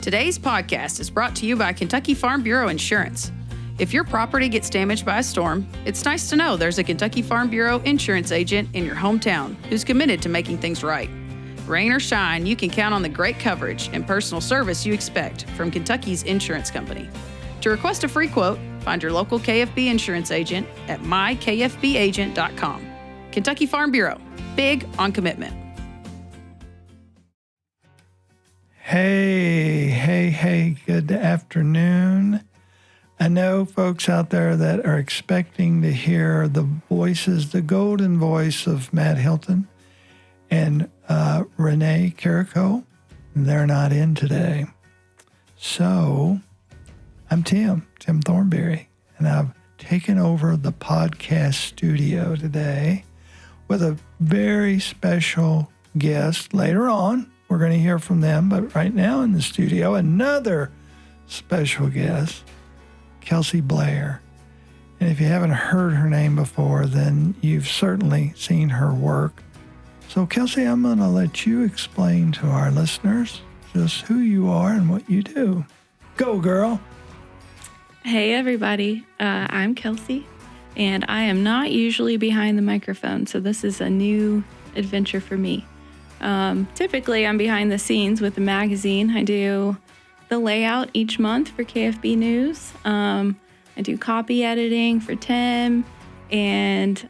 Today's podcast is brought to you by Kentucky Farm Bureau Insurance. If your property gets damaged by a storm, it's nice to know there's a Kentucky Farm Bureau insurance agent in your hometown who's committed to making things right. Rain or shine, you can count on the great coverage and personal service you expect from Kentucky's insurance company. To request a free quote, find your local KFB insurance agent at mykfbagent.com. Kentucky Farm Bureau, big on commitment. Hey, good afternoon. I know folks out there that are expecting to hear the voices, the golden voice of Matt Hilton and Renee Carrico. They're not in today. So I'm Tim Thornberry, and I've taken over the podcast studio today with a very special guest. Later on, we're going to hear from them, but right now in the studio, another special guest, Kelsey Blair. And if you haven't heard her name before, then you've certainly seen her work. So Kelsey, I'm going to let you explain to our listeners just who you are and what you do. Go, girl. Hey, everybody. I'm Kelsey, and I am not usually behind the microphone, so this is a new adventure for me. Typically, I'm behind the scenes with the magazine. I do the layout each month for KFB News. I do copy editing for Tim, and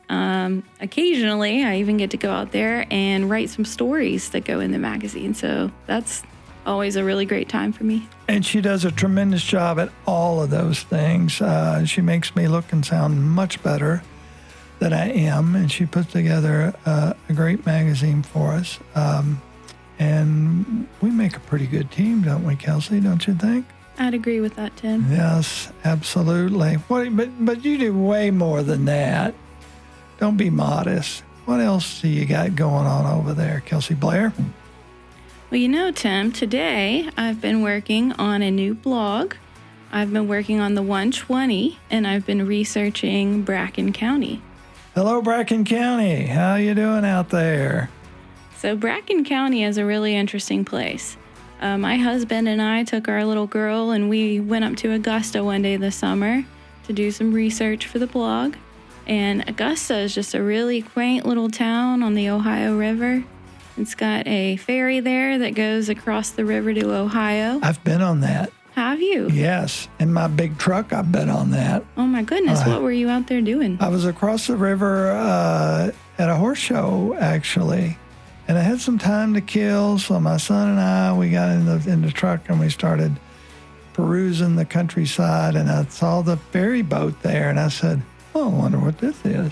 occasionally I even get to go out there and write some stories that go in the magazine. So that's always a really great time for me. And she does a tremendous job at all of those things. She makes me look and sound much better than I am, and she puts together a great magazine for us. And we make a pretty good team, don't we, Kelsey? Don't you think? I'd agree with that, Tim. Yes, absolutely. But you do way more than that. Don't be modest. What else do you got going on over there, Kelsey Blair? Well, you know, Tim, today I've been working on a new blog. I've been working on the 120, and I've been researching Bracken County. Hello, Bracken County. How you doing out there? So Bracken County is a really interesting place. My husband and I took our little girl and we went up to Augusta one day this summer to do some research for the blog. And Augusta is just a really quaint little town on the Ohio River. It's got a ferry there that goes across the river to Ohio. I've been on that. Have you? Yes. In my big truck, I've been on that. Oh, my goodness. What were you out there doing? I was across the river at a horse show, actually. And I had some time to kill, so my son and I, we got in the truck and we started perusing the countryside, and I saw the ferry boat there, and I said, oh, I wonder what this is.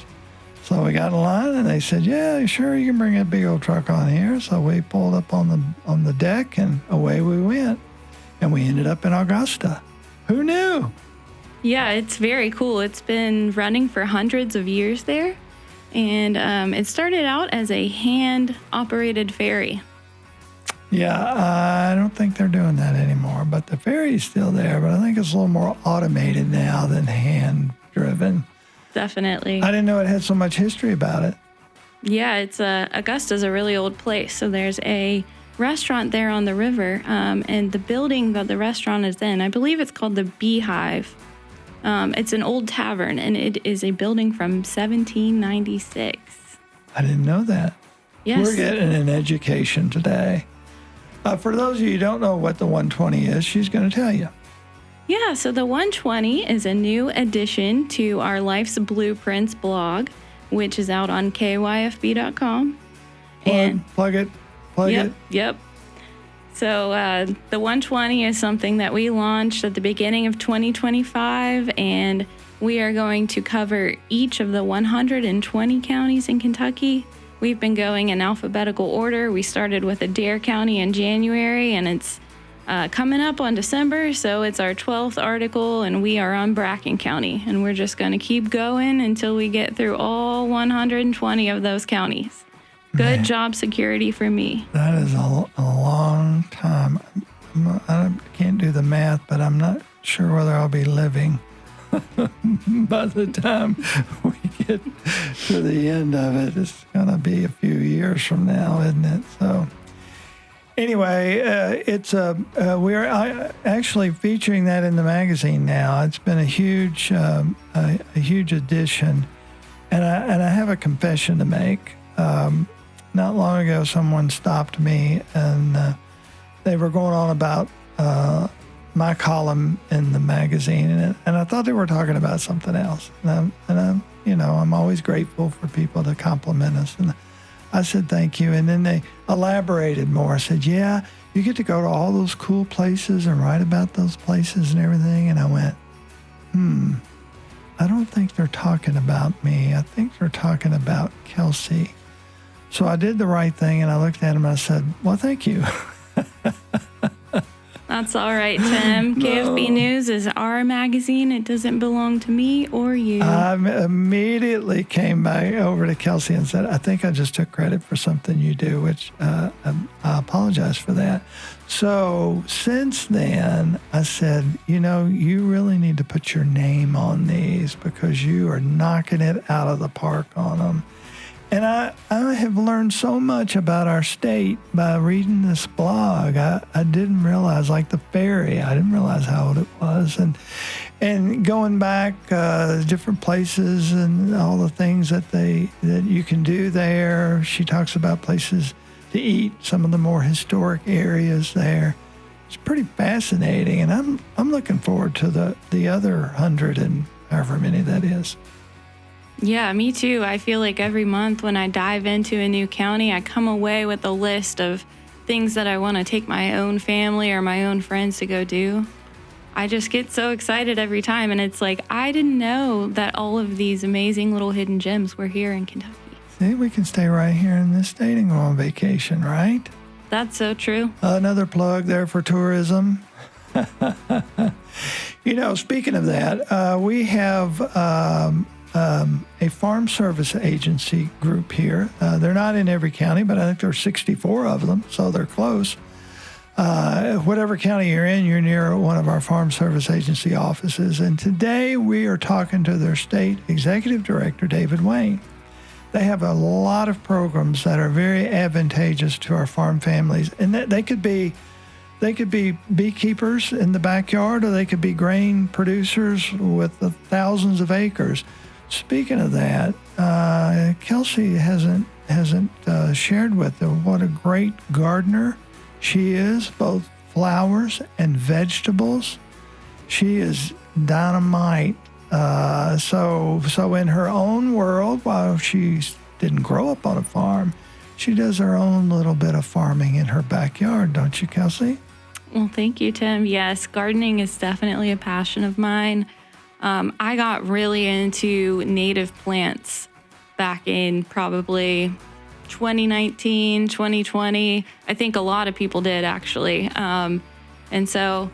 So we got in line, and they said, yeah, sure, you can bring a big old truck on here. So we pulled up on the deck, and away we went. And we ended up in Augusta. Who knew? Yeah, it's very cool. It's been running for hundreds of years there. And it started out as a hand-operated ferry. Yeah, I don't think they're doing that anymore. But the ferry's still there. But I think it's a little more automated now than hand-driven. Definitely. I didn't know it had so much history about it. Yeah, it's Augusta's a really old place. So there's a restaurant there on the river, and the building that the restaurant is in, I believe it's called the Beehive. It's an old tavern, and it is a building from 1796. I didn't know that. Yes. We're getting an education today. For those of you who don't know what the 120 is, she's going to tell you. Yeah, so the 120 is a new addition to our Life's Blueprints blog, which is out on kyfb.com. Plug it. Yep. So the 120 is something that we launched at the beginning of 2025, and we are going to cover each of the 120 counties in Kentucky. We've been going in alphabetical order. We started with Adair County in January, and it's coming up on December, so it's our 12th article, and we are on Bracken County, and we're just going to keep going until we get through all 120 of those counties. Good job security for me. That is a long time. I can't do the math, but I'm not sure whether I'll be living by the time we get to the end of it. It's going to be a few years from now, isn't it? So Anyway, we're actually featuring that in the magazine now. It's been a huge addition, and I have a confession to make. Not long ago, someone stopped me, and they were going on about my column in the magazine, and I thought they were talking about something else. And I'm always grateful for people to compliment us. And I said, thank you. And then they elaborated more. I said, yeah, you get to go to all those cool places and write about those places and everything. And I went, I don't think they're talking about me. I think they're talking about Kelsey. So I did the right thing, and I looked at him and I said, well, thank you. That's all right, Tim. No. KFB News is our magazine. It doesn't belong to me or you. I immediately came back over to Kelsey and said, I think I just took credit for something you do, which I apologize for that. So since then, I said, you really need to put your name on these because you are knocking it out of the park on them. And I have learned so much about our state by reading this blog. I didn't realize, like the ferry, I didn't realize how old it was. And going back different places and all the things that you can do there. She talks about places to eat, some of the more historic areas there. It's pretty fascinating, and I'm looking forward to the other 100 and however many that is. Yeah, me too. I feel like every month when I dive into a new county, I come away with a list of things that I want to take my own family or my own friends to go do. I just get so excited every time. And it's like, I didn't know that all of these amazing little hidden gems were here in Kentucky. See, we can stay right here in this state and go on vacation, right? That's so true. Another plug there for tourism. Speaking of that, we have a Farm Service Agency group here. They're not in every county, but I think there are 64 of them, so they're close. Whatever county you're in, you're near one of our Farm Service Agency offices. And today we are talking to their state executive director, David Wayne. They have a lot of programs that are very advantageous to our farm families, and they could be beekeepers in the backyard, or they could be grain producers with thousands of acres. Speaking of that, Kelsey hasn't shared with them what a great gardener she is, both flowers and vegetables. She is dynamite. So in her own world, while she didn't grow up on a farm, she does her own little bit of farming in her backyard, don't you, Kelsey? Well, thank you, Tim. Yes, gardening is definitely a passion of mine. I got really into native plants back in probably 2019, 2020. I think a lot of people did, actually. And so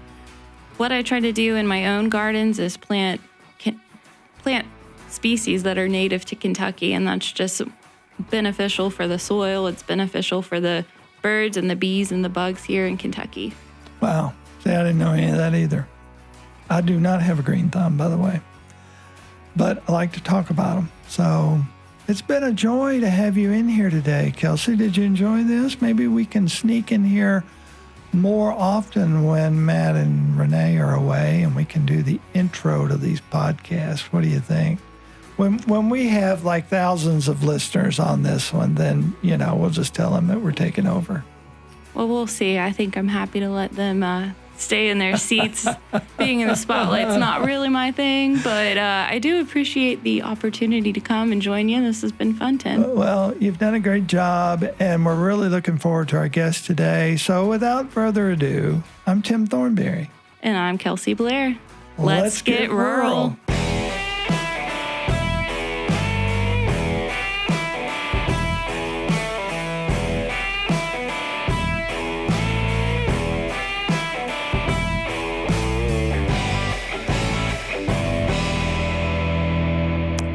what I try to do in my own gardens is plant species that are native to Kentucky, and that's just beneficial for the soil. It's beneficial for the birds and the bees and the bugs here in Kentucky. Wow. See, I didn't know any of that either. I do not have a green thumb, by the way, but I like to talk about them. So it's been a joy to have you in here today. Kelsey, did you enjoy this? Maybe we can sneak in here more often when Matt and Renee are away, and we can do the intro to these podcasts. What do you think? When we have like thousands of listeners on this one, then, we'll just tell them that we're taking over. Well, we'll see. I think I'm happy to let them stay in their seats. Being in the spotlight's not really my thing, but I do appreciate the opportunity to come and join you. This has been fun, Tim. Well, you've done a great job, and we're really looking forward to our guest today. So without further ado, I'm Tim Thornberry. And I'm Kelsey Blair. Let's get rural.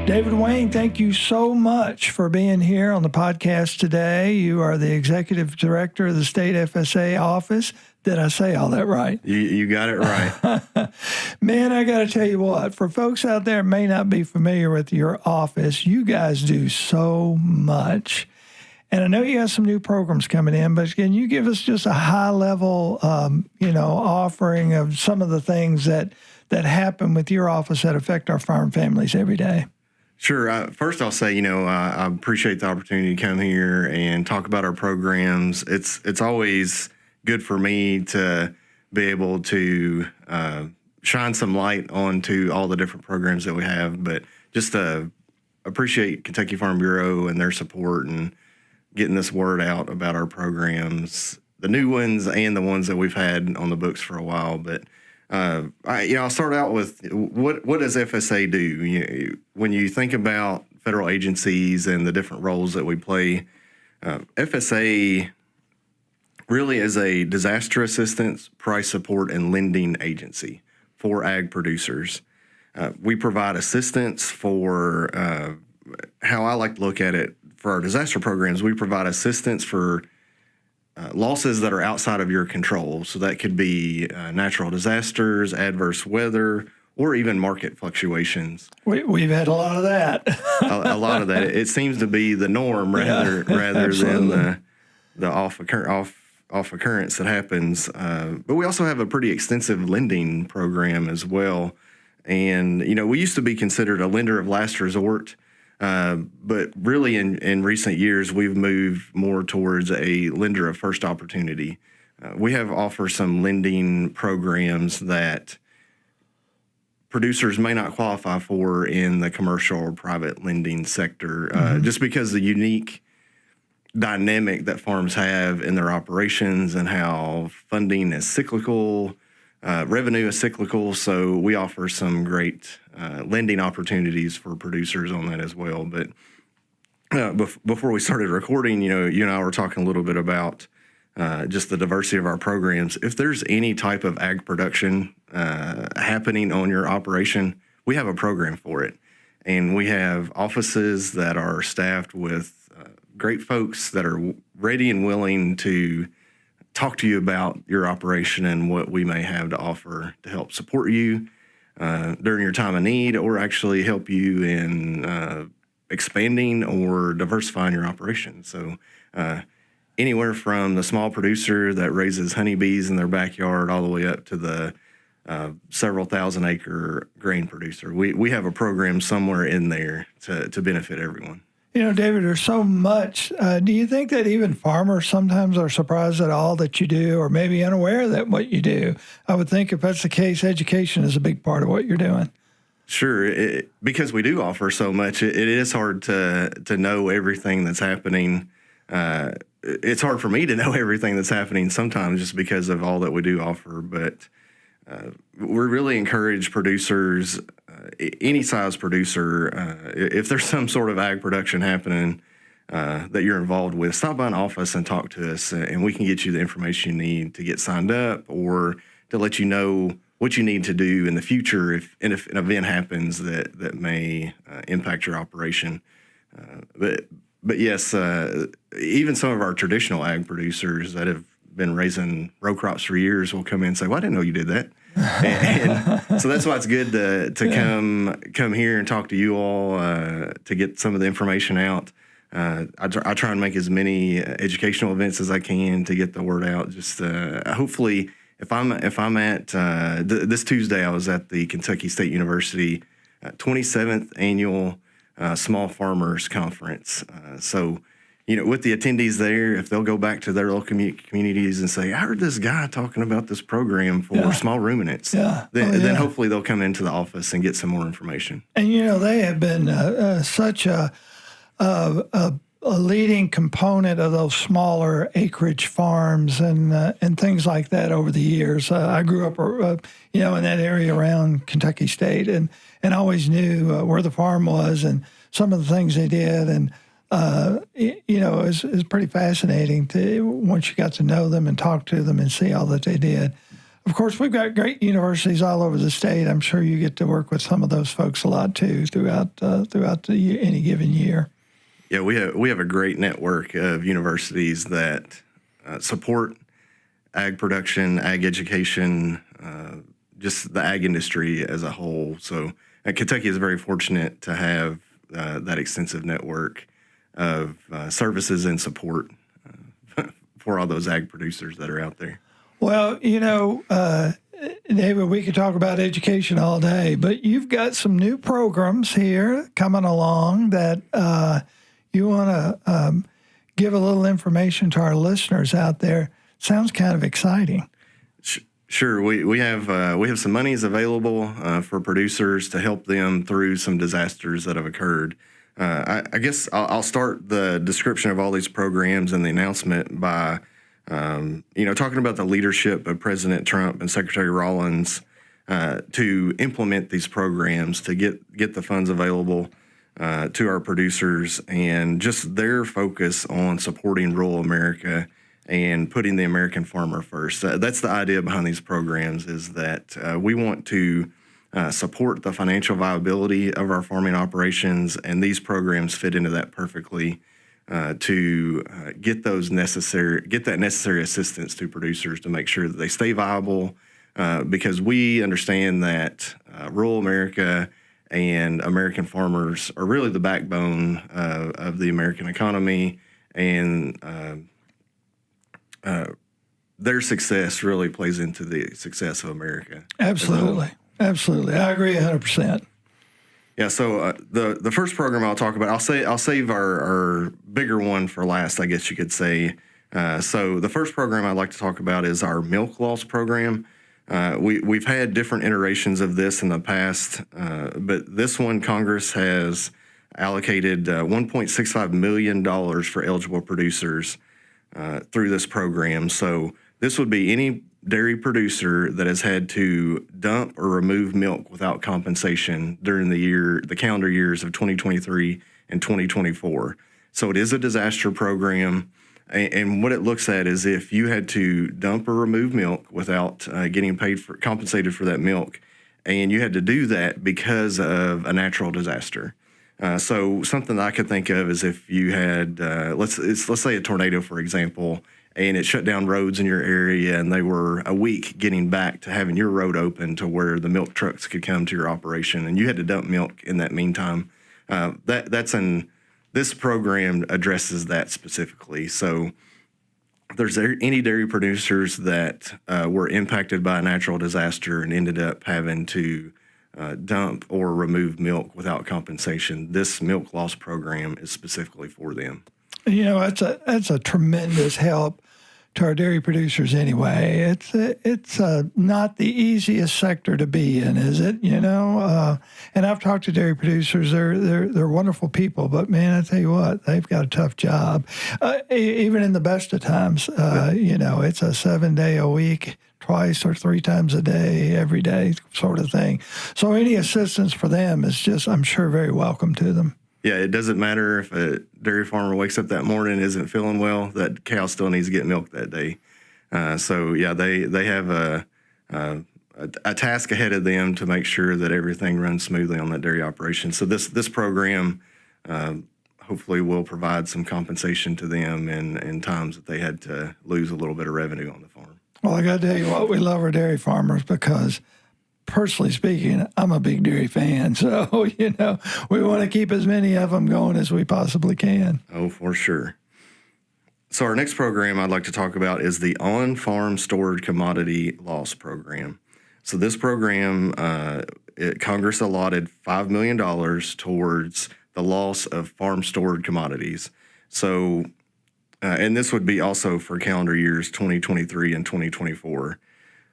David Wayne, thank you so much for being here on the podcast today. You are the executive director of the state FSA office. Did I say all that right? You got it right. Man, I got to tell you what, for folks out there who may not be familiar with your office, you guys do so much. And I know you have some new programs coming in, but can you give us just a high level, offering of some of the things that happen with your office that affect our farm families every day? Sure. First, I'll say, I appreciate the opportunity to come here and talk about our programs. It's always good for me to be able to shine some light onto all the different programs that we have, but just appreciate Kentucky Farm Bureau and their support and getting this word out about our programs, the new ones and the ones that we've had on the books for a while. But I'll start out with what does FSA do? When you think about federal agencies and the different roles that we play, FSA really is a disaster assistance, price support, and lending agency for ag producers. We provide assistance for how I like to look at it for our disaster programs. We provide assistance for losses that are outside of your control. So that could be natural disasters, adverse weather, or even market fluctuations. We've had a lot of that. a lot of that. It seems to be the norm rather than the off occurrence that happens. But we also have a pretty extensive lending program as well. And, we used to be considered a lender of last resort. But really in recent years, we've moved more towards a lender of first opportunity. We have offer some lending programs that producers may not qualify for in the commercial or private lending sector, just because the unique dynamic that farms have in their operations and how funding is cyclical, revenue is cyclical. So we offer some great lending opportunities for producers on that as well. But before we started recording, you and I were talking a little bit about just the diversity of our programs. If there's any type of ag production happening on your operation, we have a program for it. And we have offices that are staffed with great folks that are ready and willing to talk to you about your operation and what we may have to offer to help support you during your time of need, or actually help you in expanding or diversifying your operation. So anywhere from the small producer that raises honeybees in their backyard all the way up to the several thousand acre grain producer. We have a program somewhere in there to benefit everyone. David, there's so much. Do you think that even farmers sometimes are surprised at all that you do, or maybe unaware that what you do? I would think if that's the case, education is a big part of what you're doing. Sure. Because we do offer so much, it is hard to know everything that's happening. It's hard for me to know everything that's happening sometimes just because of all that we do offer. But we really encourage producers, any size producer, if there's some sort of ag production happening that you're involved with, stop by an office and talk to us, and we can get you the information you need to get signed up or to let you know what you need to do in the future if an event happens that may impact your operation. But yes, even some of our traditional ag producers that have been raising row crops for years will come in and say, well, I didn't know you did that. and so that's why it's good to come here and talk to you all to get some of the information out. I try and make as many educational events as I can to get the word out. Just hopefully, if I'm at this Tuesday, I was at the Kentucky State University 27th annual Small Farmers Conference. So, with the attendees there, if they'll go back to their local communities and say, I heard this guy talking about this program for small ruminants, then hopefully they'll come into the office and get some more information. And, they have been such a leading component of those smaller acreage farms and things like that over the years. I grew up, in that area around Kentucky State and always knew where the farm was and some of the things they did. And it's pretty fascinating once you got to know them and talk to them and see all that they did. Of course, we've got great universities all over the state. I'm sure you get to work with some of those folks a lot too throughout any given year. Yeah, we have a great network of universities that support ag production, ag education, just the ag industry as a whole. So Kentucky is very fortunate to have that extensive network. services and support for all those ag producers that are out there. Well, David, we could talk about education all day, but you've got some new programs here coming along that you want to give a little information to our listeners out there. Sounds kind of exciting. Sure, we have some monies available for producers to help them through some disasters that have occurred. I guess I'll start the description of all these programs and the announcement by talking about the leadership of President Trump and Secretary Rawlins to implement these programs, to get the funds available to our producers, and just their focus on supporting rural America and putting the American farmer first. That's the idea behind these programs, is that we want to support the financial viability of our farming operations, and these programs fit into that perfectly to get that necessary assistance to producers to make sure that they stay viable, because we understand that rural America and American farmers are really the backbone of the American economy, and their success really plays into the success of America. Absolutely. Absolutely. I agree 100%. Yeah, so the first program I'll talk about, I'll save our bigger one for last, I guess you could say. So the first program I'd like to talk about is our milk loss program. We've had different iterations of this in the past, but this one, Congress has allocated $1.65 million for eligible producers through this program. So this would be any dairy producer that has had to dump or remove milk without compensation during the calendar years of 2023 and 2024. So it is a disaster program. And what it looks at is if you had to dump or remove milk without getting compensated for that milk, and you had to do that because of a natural disaster. So something that I could think of is if you had, let's say a tornado, for example, and it shut down roads in your area, and they were a week getting back to having your road open to where the milk trucks could come to your operation, and you had to dump milk in that meantime. This program addresses that specifically. So if there's any dairy producers that were impacted by a natural disaster and ended up having to dump or remove milk without compensation, this milk loss program is specifically for them. That's a tremendous help to our dairy producers anyway. It's not the easiest sector to be in, is it? And I've talked to dairy producers. They're wonderful people, but man, I tell you what, they've got a tough job. Even in the best of times, it's a 7-day a week, twice or 3 times a day, every day sort of thing. So any assistance for them is just, I'm sure, very welcome to them. Yeah, it doesn't matter if a dairy farmer wakes up that morning and isn't feeling well, that cow still needs to get milk that day. They have a task ahead of them to make sure that everything runs smoothly on that dairy operation. So this program hopefully will provide some compensation to them in times that they had to lose a little bit of revenue on the farm. Well, I got to tell you what, we love our dairy farmers because, personally speaking, I'm a big dairy fan. So, we want to keep as many of them going as we possibly can. Oh, for sure. So our next program I'd like to talk about is the On-Farm Stored Commodity Loss Program. So this program, Congress allotted $5 million towards the loss of farm-stored commodities. So, and this would be also for calendar years 2023 and 2024.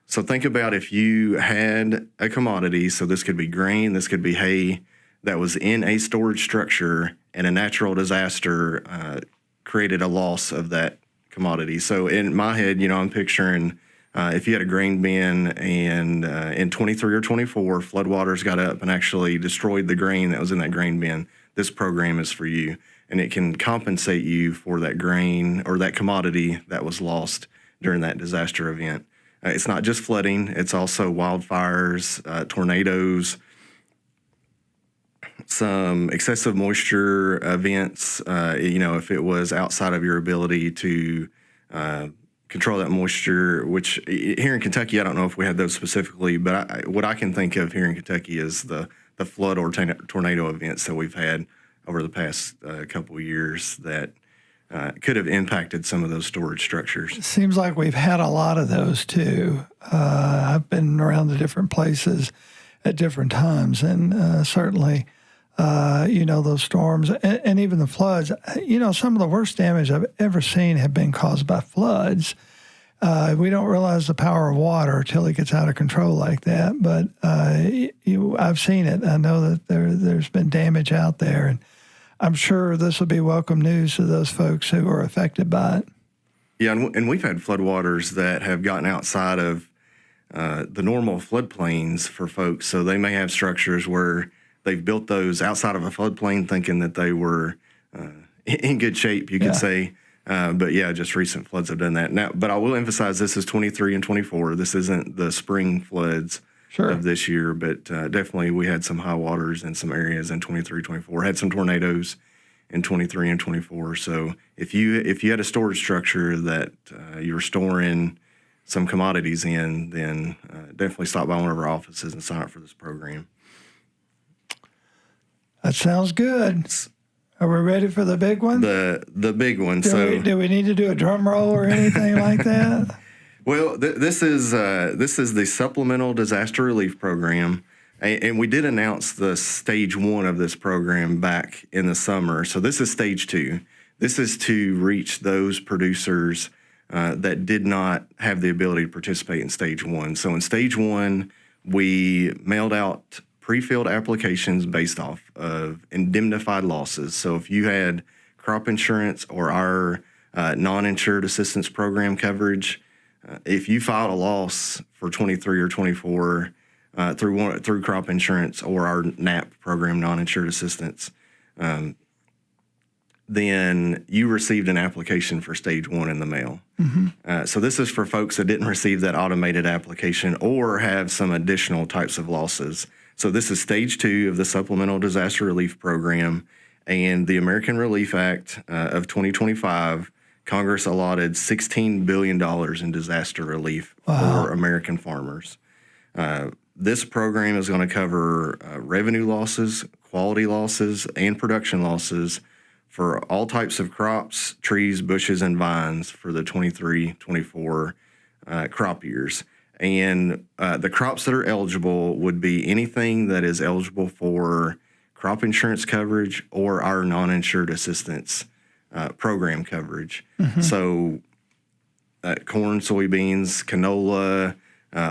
So think about if you had a commodity, so this could be grain, this could be hay, that was in a storage structure, and a natural disaster created a loss of that commodity. So in my head, I'm picturing if you had a grain bin and in 23 or 24, floodwaters got up and actually destroyed the grain that was in that grain bin, this program is for you. And it can compensate you for that grain or that commodity that was lost during that disaster event. It's not just flooding, it's also wildfires, tornadoes, some excessive moisture events, if it was outside of your ability to control that moisture, which here in Kentucky, I don't know if we had those specifically, but what I can think of here in Kentucky is the flood or tornado events that we've had over the past couple of years that could have impacted some of those storage structures. Seems like we've had a lot of those too. I've been around the different places at different times, and certainly, those storms and even the floods, some of the worst damage I've ever seen have been caused by floods. We don't realize the power of water till it gets out of control like that, but I've seen it. I know that there's been damage out there, and I'm sure this will be welcome news to those folks who are affected by it. Yeah, and we've had floodwaters that have gotten outside of the normal floodplains for folks. So they may have structures where they've built those outside of a floodplain thinking that they were in good shape, you could say. But yeah, just recent floods have done that. Now, but I will emphasize this is 23 and 24. This isn't the spring floods of this year, but definitely we had some high waters in some areas in 23, 24. Had some tornadoes in 23 and 24. So if you had a storage structure that you were storing some commodities in, then definitely stop by one of our offices and sign up for this program. That sounds good. Are we ready for the big one? The big one. Do we need to do a drum roll or anything like that? Well, this is the Supplemental Disaster Relief Program, and we did announce the stage 1 of this program back in the summer. So this is stage 2. This is to reach those producers that did not have the ability to participate in stage 1. So in stage 1, we mailed out pre-filled applications based off of indemnified losses. So if you had crop insurance or our non-insured assistance program coverage, if you filed a loss for 23 or 24 through crop insurance or our NAP program, non-insured assistance, then you received an application for stage 1 in the mail. Mm-hmm. So this is for folks that didn't receive that automated application or have some additional types of losses. So this is stage 2 of the Supplemental Disaster Relief Program, and the American Relief Act of 2025, Congress allotted $16 billion in disaster relief for American farmers. This program is going to cover revenue losses, quality losses, and production losses for all types of crops, trees, bushes, and vines for the 23-24 crop years. And the crops that are eligible would be anything that is eligible for crop insurance coverage or our non-insured assistance program coverage. Mm-hmm. So corn, soybeans, canola,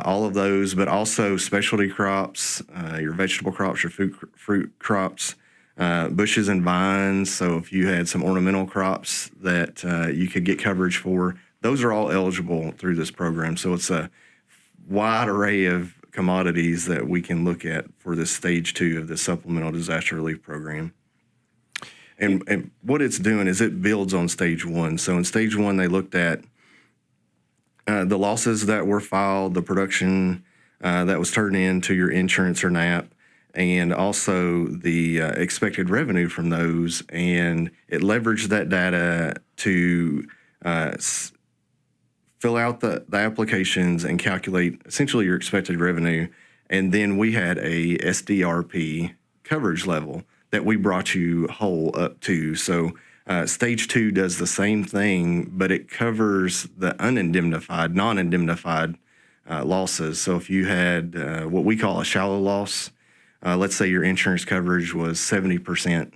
all of those, but also specialty crops, your vegetable crops, your fruit crops, bushes and vines. So if you had some ornamental crops that you could get coverage for, those are all eligible through this program. So it's a wide array of commodities that we can look at for this stage 2 of the Supplemental Disaster Relief Program. And what it's doing is it builds on stage 1. So in stage 1, they looked at the losses that were filed, the production that was turned in to your insurance or NAP, and also the expected revenue from those. And it leveraged that data to fill out the applications and calculate essentially your expected revenue. And then we had a SDRP coverage level that we brought you whole up to. So stage 2 does the same thing, but it covers the unindemnified, non-indemnified losses. So if you had what we call a shallow loss, let's say your insurance coverage was 70%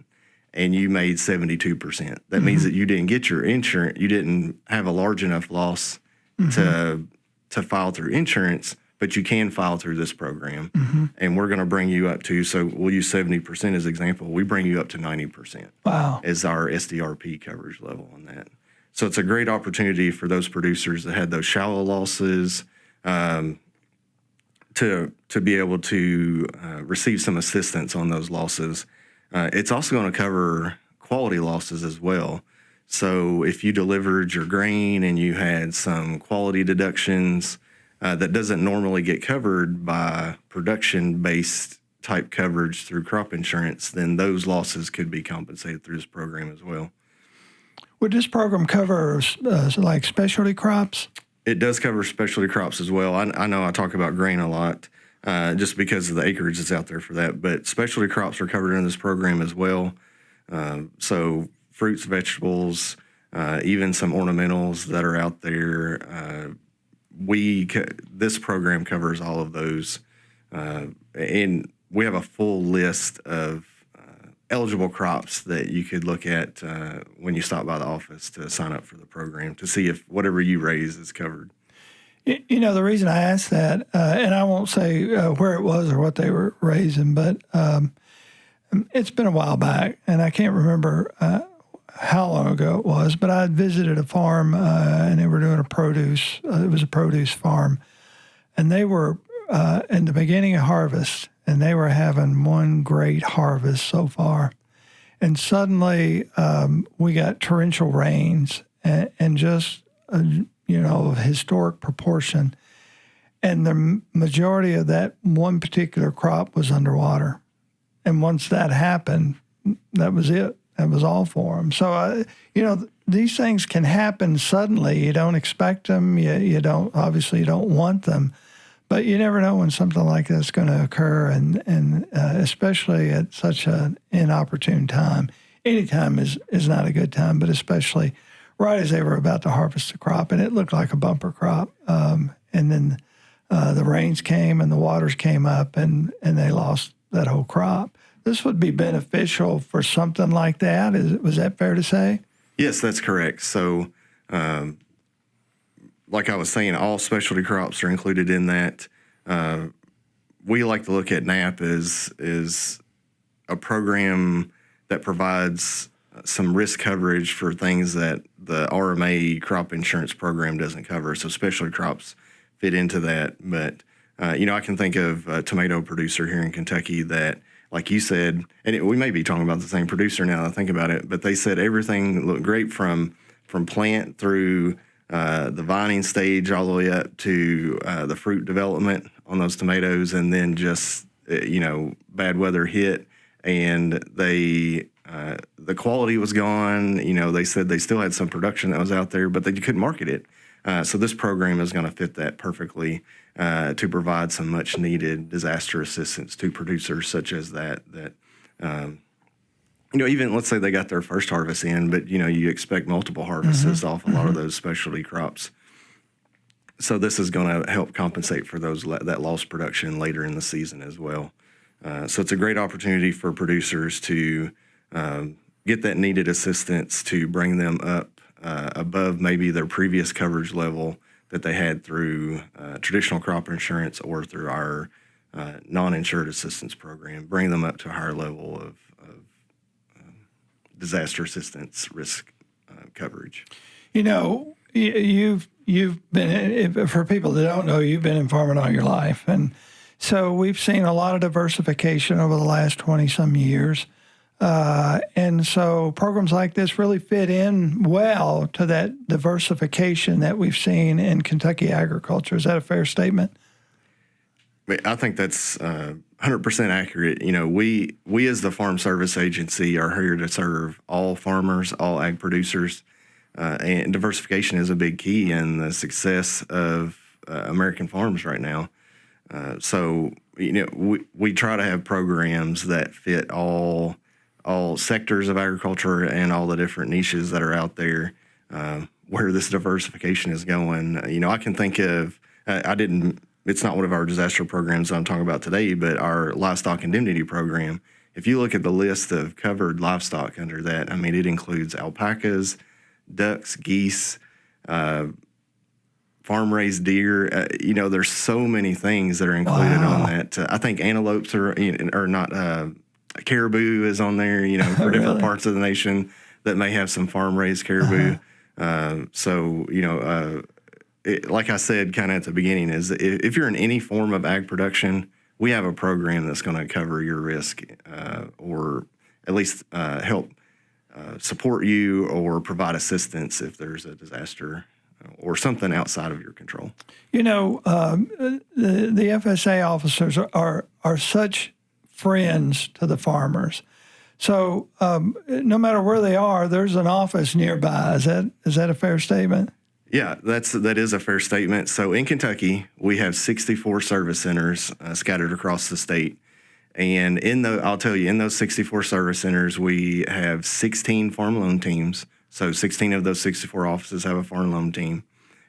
and you made 72%. That means that you didn't get your insurance, you didn't have a large enough loss to file through insurance, but you can file through this program. Mm-hmm. And we're going to bring you up to, so we'll use 70% as example. We bring you up to 90%. Wow. As our SDRP coverage level on that. So it's a great opportunity for those producers that had those shallow losses to be able to receive some assistance on those losses. It's also going to cover quality losses as well. So if you delivered your grain and you had some quality deductions that doesn't normally get covered by production-based type coverage through crop insurance, then those losses could be compensated through this program as well. Would this program cover like specialty crops? It does cover specialty crops as well. I know I talk about grain a lot just because of the acreage that's out there for that, but specialty crops are covered in this program as well. So fruits, vegetables, even some ornamentals that are out there. This program covers all of those, and we have a full list of eligible crops that you could look at when you stop by the office to sign up for the program to see if whatever you raise is covered. The reason I asked that, and I won't say where it was or what they were raising, but it's been a while back, and I can't remember how long ago it was, but I had visited a farm, and they were doing it was a produce farm, and they were in the beginning of harvest, and they were having one great harvest so far. And suddenly we got torrential rains and just, of historic proportion. And the majority of that one particular crop was underwater. And once that happened, that was it. That was all for them. So, these things can happen suddenly. You don't expect them. You don't want them. But you never know when something like that's going to occur, and especially at such an inopportune time. Any time is not a good time, but especially right as they were about to harvest the crop, and it looked like a bumper crop. And then the rains came and the waters came up, and they lost that whole crop. This would be beneficial for something like that. Was that fair to say? Yes, that's correct. So, like I was saying, all specialty crops are included in that. We like to look at NAP as a program that provides some risk coverage for things that the RMA crop insurance program doesn't cover. So specialty crops fit into that. But, I can think of a tomato producer here in Kentucky that, like you said, and we may be talking about the same producer now that I think about it, but they said everything looked great from plant through the vining stage all the way up to the fruit development on those tomatoes, and then just bad weather hit, and the quality was gone. They said they still had some production that was out there, but they couldn't market it. So this program is going to fit that perfectly to provide some much needed disaster assistance to producers such as that. Even let's say they got their first harvest in, but you expect multiple harvests off a lot of those specialty crops. So this is going to help compensate for that lost production later in the season as well. So it's a great opportunity for producers to get that needed assistance to bring them up above maybe their previous coverage level that they had through traditional crop insurance or through our non-insured assistance program, bring them up to a higher level of disaster assistance risk coverage. You've been, for people that don't know, you've been in farming all your life. And so we've seen a lot of diversification over the last 20-some years. And so programs like this really fit in well to that diversification that we've seen in Kentucky agriculture. Is that a fair statement? I think that's 100% accurate. We as the Farm Service Agency are here to serve all farmers, all ag producers, and diversification is a big key in the success of American farms right now. So we try to have programs that fit all sectors of agriculture and all the different niches that are out there where this diversification is going. I can think of, it's not one of our disaster programs I'm talking about today, but our livestock indemnity program. If you look at the list of covered livestock under that, it includes alpacas, ducks, geese, farm-raised deer. There's so many things that are included on that. I think antelopes are not. Caribou is on there, for different parts of the nation that may have some farm-raised caribou. Like I said kind of at the beginning, is if you're in any form of ag production, we have a program that's going to cover your risk or at least help support you or provide assistance if there's a disaster or something outside of your control. The FSA officers are such friends to the farmers. So no matter where they are, there's an office nearby. Is that a fair statement? Yeah, that is a fair statement. So in Kentucky, we have 64 service centers scattered across the state. And I'll tell you, in those 64 service centers, we have 16 farm loan teams. So 16 of those 64 offices have a farm loan team.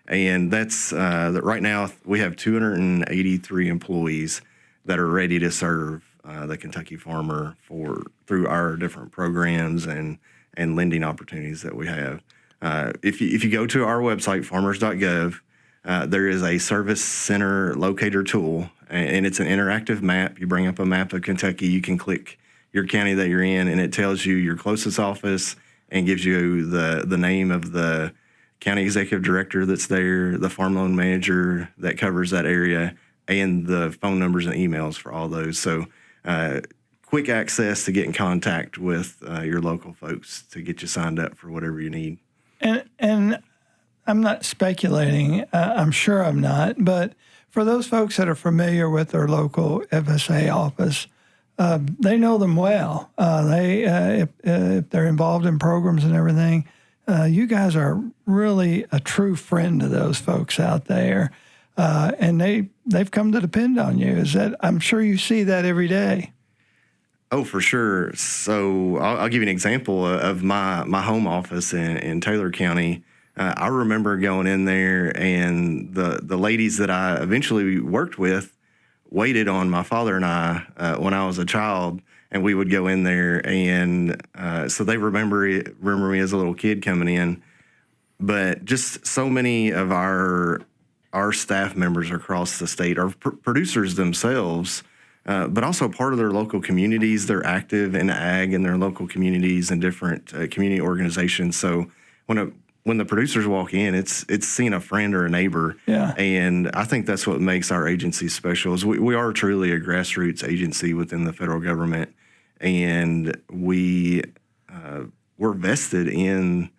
And that's right now we have 283 employees that are ready to serve the Kentucky farmer through our different programs and lending opportunities that we have. If you go to our website, farmers.gov, there is a service center locator tool, and it's an interactive map. You bring up a map of Kentucky, you can click your county that you're in, and it tells you your closest office and gives you the name of the county executive director that's there, the farm loan manager that covers that area, and the phone numbers and emails for all those. So quick access to get in contact with your local folks to get you signed up for whatever you need. And I'm not speculating. I'm sure I'm not. But for those folks that are familiar with their local FSA office, they know them well. If they're involved in programs and everything, you guys are really a true friend to those folks out there. And they've come to depend on you. I'm sure you see that every day. Oh, for sure. So I'll give you an example of my home office in Taylor County. I remember going in there, and the ladies that I eventually worked with waited on my father and I when I was a child, and we would go in there, and so they remember me as a little kid coming in. But just so many of our staff members across the state are producers themselves, but also part of their local communities. They're active in ag in their local communities and different community organizations. So when the producers walk in, it's seeing a friend or a neighbor. Yeah. And I think that's what makes our agency special. Is we are truly a grassroots agency within the federal government, and we're vested in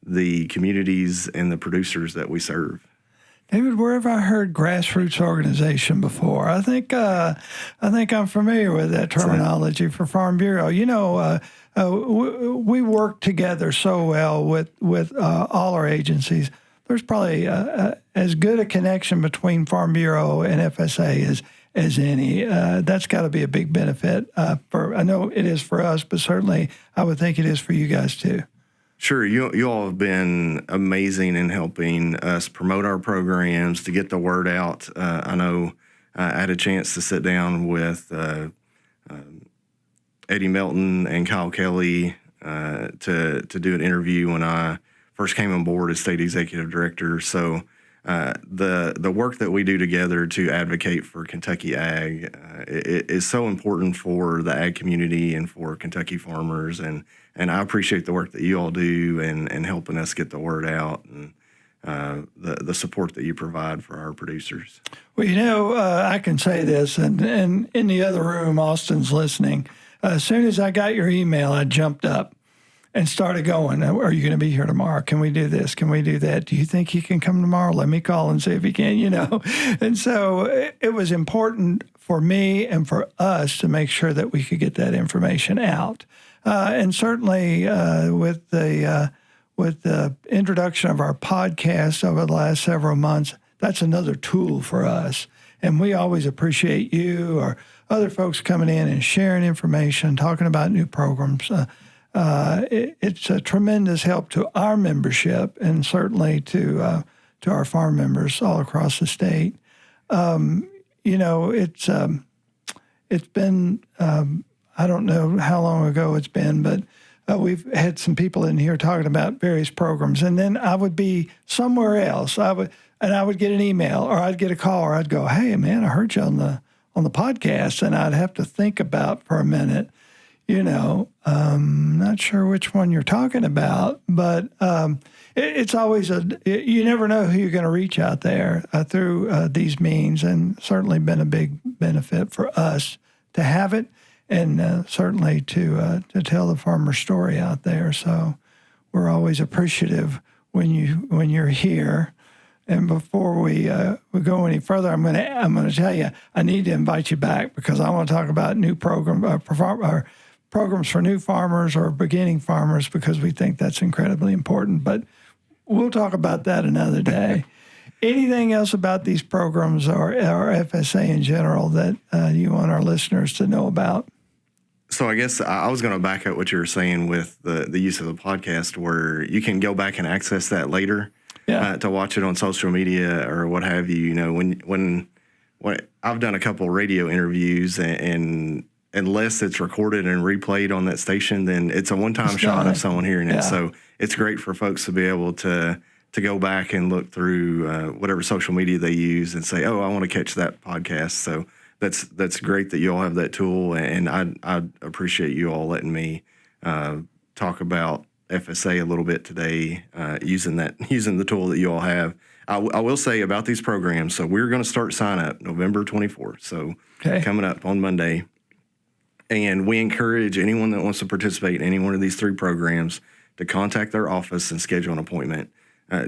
the communities and the producers that we serve. David, where have I heard grassroots organization before? I think I'm familiar with that terminology for Farm Bureau. You know, we work together so well with all our agencies. There's probably as good a connection between Farm Bureau and FSA as any. That's got to be a big benefit. I know it is for us, but certainly I would think it is for you guys too. Sure. You all have been amazing in helping us promote our programs, to get the word out. I know I had a chance to sit down with Eddie Melton and Kyle Kelly to do an interview when I first came on board as state executive director. So the work that we do together to advocate for Kentucky ag is so important for the ag community and for Kentucky farmers. And I appreciate the work that you all do and helping us get the word out, and the support that you provide for our producers. Well, you know, I can say this, and in the other room, Austin's listening. As soon as I got your email, I jumped up and started going. Are you going to be here tomorrow? Can we do this? Can we do that? Do you think he can come tomorrow? Let me call and see if he can, you know. And so it was important for me and for us to make sure that we could get that information out. And certainly with the introduction of our podcast over the last several months, that's another tool for us. And we always appreciate you or other folks coming in and sharing information, talking about new programs. It's a tremendous help to our membership and certainly to our farm members all across the state. You know, it's been I don't know how long ago it's been, but we've had some people in here talking about various programs, and then I would be somewhere else. I would get an email, or I'd get a call, or I'd go, "Hey, man, I heard you on the podcast," and I'd have to think about for a minute. You know, not sure which one you're talking about, but it's always you never know who you're going to reach out there through these means, and certainly been a big benefit for us to have it. And certainly to tell the farmer story out there. So we're always appreciative when you're here. And before we go any further, I'm going to tell you I need to invite you back, because I want to talk about new programs for new farmers or beginning farmers, because we think that's incredibly important. But we'll talk about that another day. Anything else about these programs or FSA in general that you want our listeners to know about? So I guess I was going to back up what you were saying with the use of the podcast, where you can go back and access that later to watch it on social media or what have you. You know, when I've done a couple radio interviews, and unless it's recorded and replayed on that station, then it's a one-time shot of someone hearing it. So it's great for folks to be able to go back and look through whatever social media they use and say, oh, I want to catch that podcast. So that's great that you all have that tool, and I appreciate you all letting me talk about FSA a little bit today, using the tool that you all have. I will say about these programs, so we're going to start sign up November 24th, so coming up on Monday. And we encourage anyone that wants to participate in any one of these 3 programs to contact their office and schedule an appointment.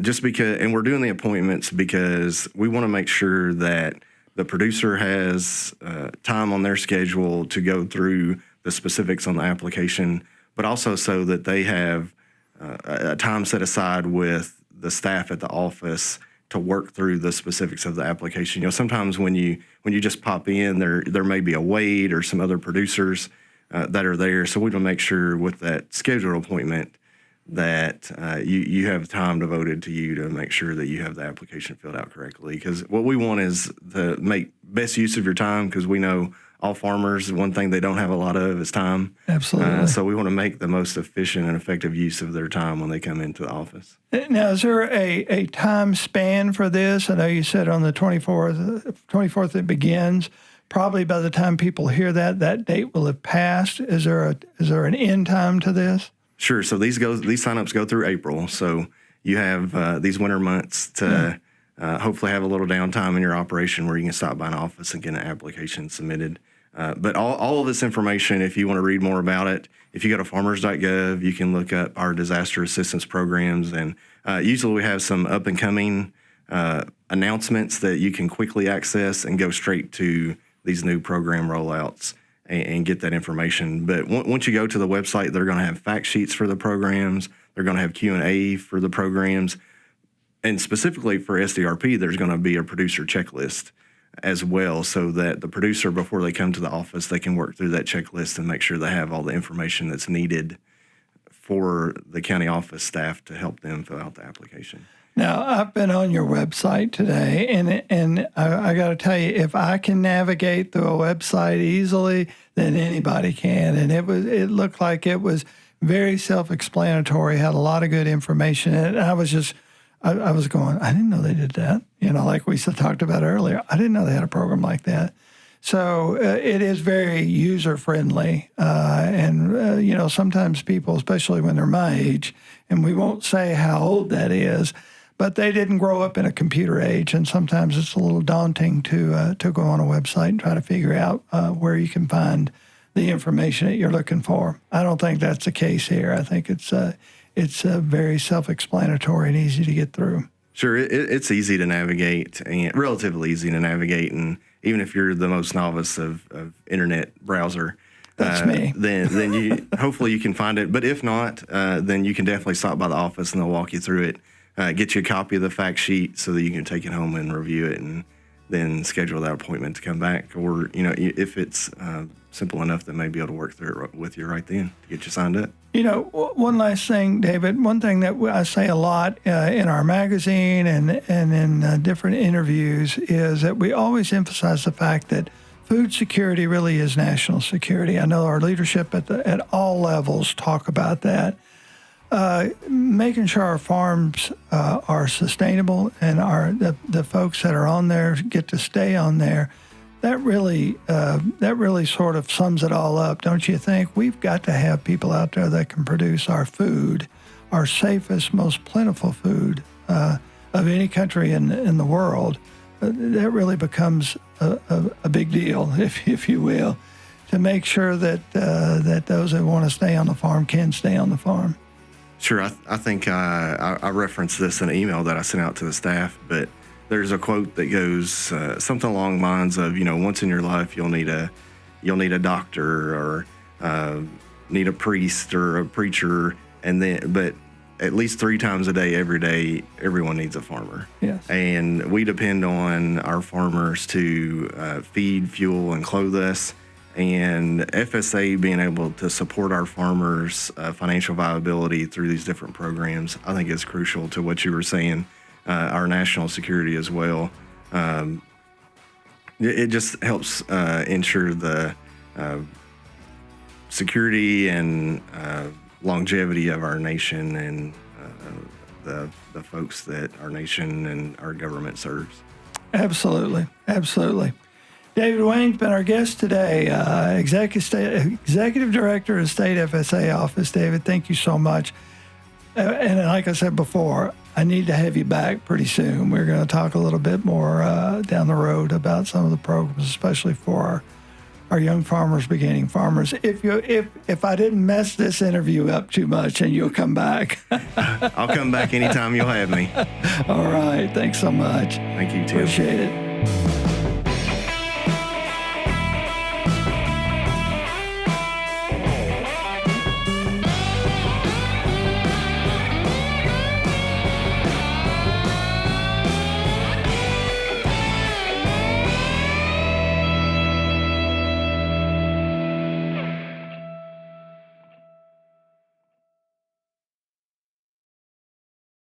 Just because, and we're doing the appointments because we want to make sure that the producer has time on their schedule to go through the specifics on the application, but also so that they have a time set aside with the staff at the office to work through the specifics of the application. You know, sometimes when you just pop in, there may be a wait or some other producers that are there. So we want to make sure with that scheduled appointment that you have time devoted to you to make sure that you have the application filled out correctly. Because what we want is to make best use of your time, because we know all farmers, one thing they don't have a lot of is time. Absolutely. So we want to make the most efficient and effective use of their time when they come into the office. Now, is there a time span for this? I know you said on the 24th it begins. Probably by the time people hear that date will have passed. Is there an end time to this? Sure. So these signups go through April. So you have these winter months to hopefully have a little downtime in your operation where you can stop by an office and get an application submitted. But all of this information, if you want to read more about it, if you go to farmers.gov, you can look up our disaster assistance programs. And usually we have some up and coming announcements that you can quickly access and go straight to these new program rollouts and get that information. But once you go to the website, they're going to have fact sheets for the programs. They're going to have Q&A for the programs. And specifically for SDRP, there's going to be a producer checklist as well, so that the producer, before they come to the office, they can work through that checklist and make sure they have all the information that's needed for the county office staff to help them fill out the application. Now, I've been on your website today, and I got to tell you, if I can navigate through a website easily, then anybody can. And it looked like it was very self-explanatory, had a lot of good information in it. And I was going, I didn't know they did that. You know, like we talked about earlier, I didn't know they had a program like that. So it is very user-friendly. And you know, sometimes people, especially when they're my age, and we won't say how old that is, but they didn't grow up in a computer age, and sometimes it's a little daunting to go on a website and try to figure out where you can find the information that you're looking for. I don't think that's the case here. I think it's very self-explanatory and easy to get through. Sure, it's easy to navigate, and relatively easy to navigate, and even if you're the most novice of internet browser, that's me. Then you hopefully you can find it. But if not, then you can definitely stop by the office and they'll walk you through it. Get you a copy of the fact sheet so that you can take it home and review it, and then schedule that appointment to come back. Or, you know, if it's simple enough, they may be able to work through it with you right then to get you signed up. You know, one last thing, David, one thing that I say a lot in our magazine and in different interviews is that we always emphasize the fact that food security really is national security. I know our leadership at all levels talk about that. Making sure our farms are sustainable and the folks that are on there get to stay on there. That really sort of sums it all up, don't you think? We've got to have people out there that can produce our food, our safest, most plentiful food of any country in the world. That really becomes a big deal, if you will, to make sure that those that want to stay on the farm can stay on the farm. Sure, I think I referenced this in an email that I sent out to the staff, but there's a quote that goes something along the lines of, you know, once in your life you'll need a doctor or need a priest or a preacher, but at least 3 times a day, every day, everyone needs a farmer. Yes. And we depend on our farmers to feed, fuel, and clothe us. And FSA being able to support our farmers' financial viability through these different programs, I think is crucial to what you were saying, our national security as well. It just helps ensure the security and longevity of our nation and the folks that our nation and our government serves. Absolutely. Absolutely. David Wayne's been our guest today, Executive Director of State FSA Office. David, thank you so much. And like I said before, I need to have you back pretty soon. We're going to talk a little bit more down the road about some of the programs, especially for our young farmers, beginning farmers. If I didn't mess this interview up too much, and you'll come back. I'll come back anytime you'll have me. All right. Thanks so much. Thank you, Tim. Appreciate it.